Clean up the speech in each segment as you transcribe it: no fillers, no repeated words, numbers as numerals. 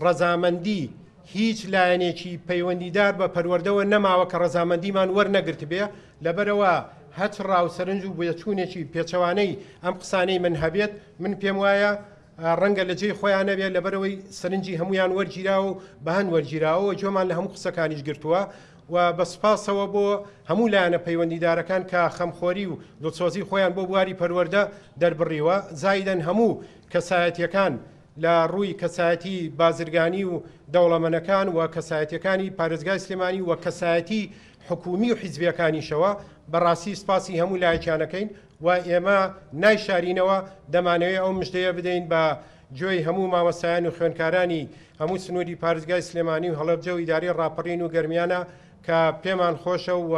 ڕەزامەندی هیچ لایەنێکی پەیوەندیدار بە پەروەردەوە نەماوە کە ڕەزامەندیمان وەرنەگرت بێ لەبەرەوە هەچ ڕاوسەرنج و بێچوونێکی پێچەوانەی ئەم قسانەی من هەبێت من پێم وایە ڕەنگە لە جێی خۆیان نەبێت لەبەرەوەی سەرنجی هەمویان وەرگیرا و بەهەن وەرگیراوە جۆمان لە هەموو قسەکانیش گرتووە و بە سپاسەوە بۆ هەموو لایەنە پەیوەندیدارەکان کە خەمخۆری و دڵسۆزی خۆیان بۆ بواری پەروەردە دەربڕیوە زایدەن هەموو کەسایەتیەکان لە ڕووی کەسایەتی بازرگانی و دەوڵەمەنەکان و کەسایەتیەکانی پارێزگای سلێمانی و کەسایەتی حکومی و حیزبیەکانیشەوە بەڕاستی سپاسی هەموو لایەکیانەکەین و ئێمە نایشارینەوە دەمانەوێت ئەو مژدەیە بدەین بە گوێی هەموو مامۆستایان و خوێندکارانی هەموو سنووری پارێزگای سلێمانی و هەڵەبجە و ئیداری ڕاپەڕین و گەرمیانە کە پێمان خۆشە و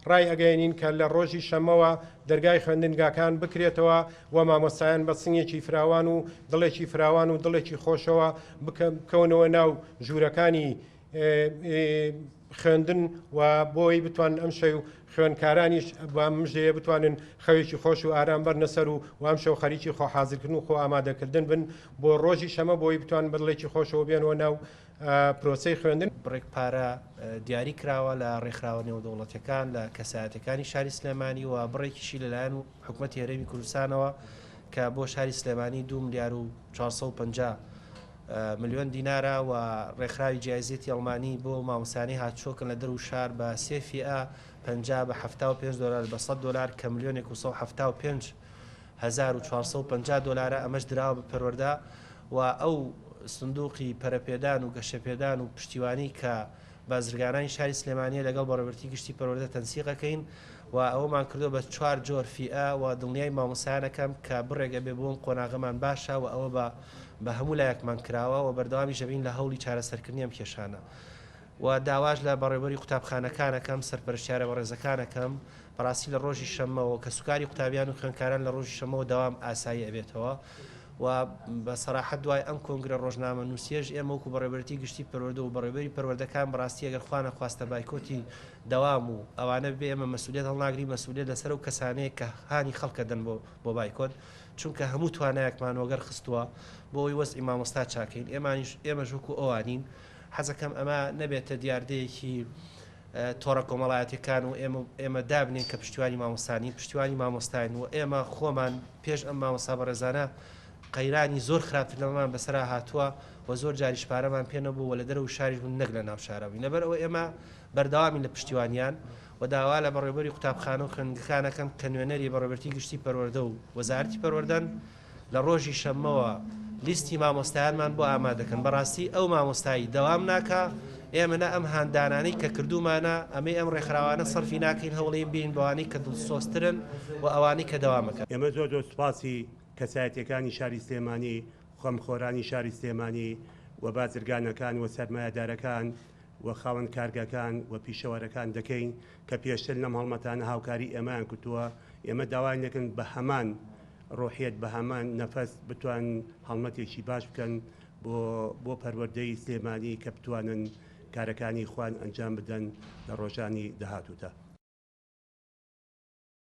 ڕای ئەگەێنین کە لە ڕۆژی شەمەوە دەرگای خوێندنگاکان بکرێتەوە و مامۆستایان بە سنگێکی فراوان و دڵێکی فراوان و دڵێکی خۆشەوە بکەونەوە ناو ژوورەکانی خوێندن و بۆی بتوان ئەم شەو خوێندکارانیش بە مژدەیە بتوانن خەوێکی خۆش و ئارام بەرنەسەر و ئەم شەو خەریکی خۆ حازرکردن و خۆ ئامادەکردن بن بۆ ڕۆژی شەمە بۆی بتوان بەدڵێکی خۆشەوە بێنەوە ناو پرۆسەی خوێندن. بڕێک پارە دیاری کراوە لە ڕێکخراوە نێودەوڵەتیەکان لە کەسایەتەکانی شاری سلێمانی و بڕێکیشی لەلایەن و حکوومەتی هەرێمی کوردستانەوە کە بۆ شاری سلێمانی 2 ملیار و 450 ملیۆن دینارە و ڕێکخراوی جایزێتی ئەڵمانی بۆ مامۆستانی هاتچۆکن لە دەرو شار بە سێفیئە 50 بە 75 دلار بە 100 دلار کە ملیۆنێک و 175,450 دلارە ئەمەش دراوە بە پەروەردە و ئەو سندوقی پەرەپێدان و گەشەپێدان و پشتیوانی کە بازرگانانی شاری سلێمانیە لەگەڵ بەڕێوەبەرتی گشتی پەروەردە تەنسیقەکەین و ئەوەمان کردو بە 4 جۆر فیئە و دڵنیای مامۆستایانەکەم کە بڕێگە بێ بۆن قۆناغەمان باشە و ئەوە بە هەموو لایەکمان کراوە و بەردەوامی ژەبین لە هەوڵی چارەسەرکردنی ئەم کێشانە و داواش لە بەڕێوەبەری قوتابخانەکانەکەم سەرپەرشتیارە بەڕێزەکانەکەم بەڕاستی لە ڕۆژی شەمەوە کە سوکاری قوتابیان و خوێندکاران لە ڕۆژی شەمەوە داوام ئاسایی ئەبێتەوە و بە سەراحەت دوای ئەم کۆنگرە ڕۆژنامە نووسێژ ئێمە وەکو بەڕێوەبەرتی گشتی پەروەردە و بەڕێوەبەری پەروەردەکان بەڕاستی ئەگەر خوا نەخواستە بایکۆتی دەوام و ئەوانە بێ ئێمە مەسئولیت هەڵناگری مەسئولیت لەسەر و کەسانەیە کە هانی خەڵکە دەن بۆ بایکۆت چونکە هەموو توانایەکمان وەگەر خستووە بۆی وەزعی مامۆستا چاکەین ئێمەش وەکو ئەوانین حەزەکەم ئەمە نەبێتە دیاردەیەکی تۆڕە کۆمەڵایەتەکان و ئێمە دابنین کە پشتیوانی مامۆستانی پشتیوانی مامۆستاین و ئێمە خۆمان پێش ئەم مامۆستا بەڕێزانە قەیرانی زۆر خراپتر لەمان بەسەرا هاتووە و زۆر جاریش پارەمان پێ نەبوو و لە دەرەوە شاریش بوون نەک لە ناو شارەوەی لەبەرەوە ئێمە بەردەوامی لە پشتیوانیان و داوا لە بەڕێوەبەری قوتابخانە و خوێندنگەکانەکەم کە نوێنەری بەڕێوەبەرتی گشتی پەروەردە و وەزارەتی پەروەردەن لە ڕۆژی شەمەوە لیستی مامۆستایانمان بۆ ئامادەکەن بەڕاستی ئەو مامۆستایی دەوام ناکە ئێمە ئەم هاندانانەی کە کردومانە ئەمەی ئەم ڕێکخراوانە سەرفی ناکەین هەوڵی بین بەوانەی کە دڵسۆزترن و ئەوانەی کە دەوامەکەن. ئێمە زۆر سوپاسی کەسایەتیەکانی شاری سلێمانی خەمخۆرانی شاری سلێمانی و بازرگانەکان و سەرمایەدارەکان و خاوەن کارگەکان و پیشەوەرەکان دەکەین کە پێشتر لەم هەڵمەتانە هاوکاری ئێمەیان کردووە ئێمە داوای دەکەن بە هەمان ڕۆحیەت بە هەمان نەفەس بتوان هەڵمەتێکی باش بکەن بۆ پەروەردەی سلێمانی کە بتوانن کارەکانی خوان ئەنجام بدەن لە ڕۆژانی داهاتوودا.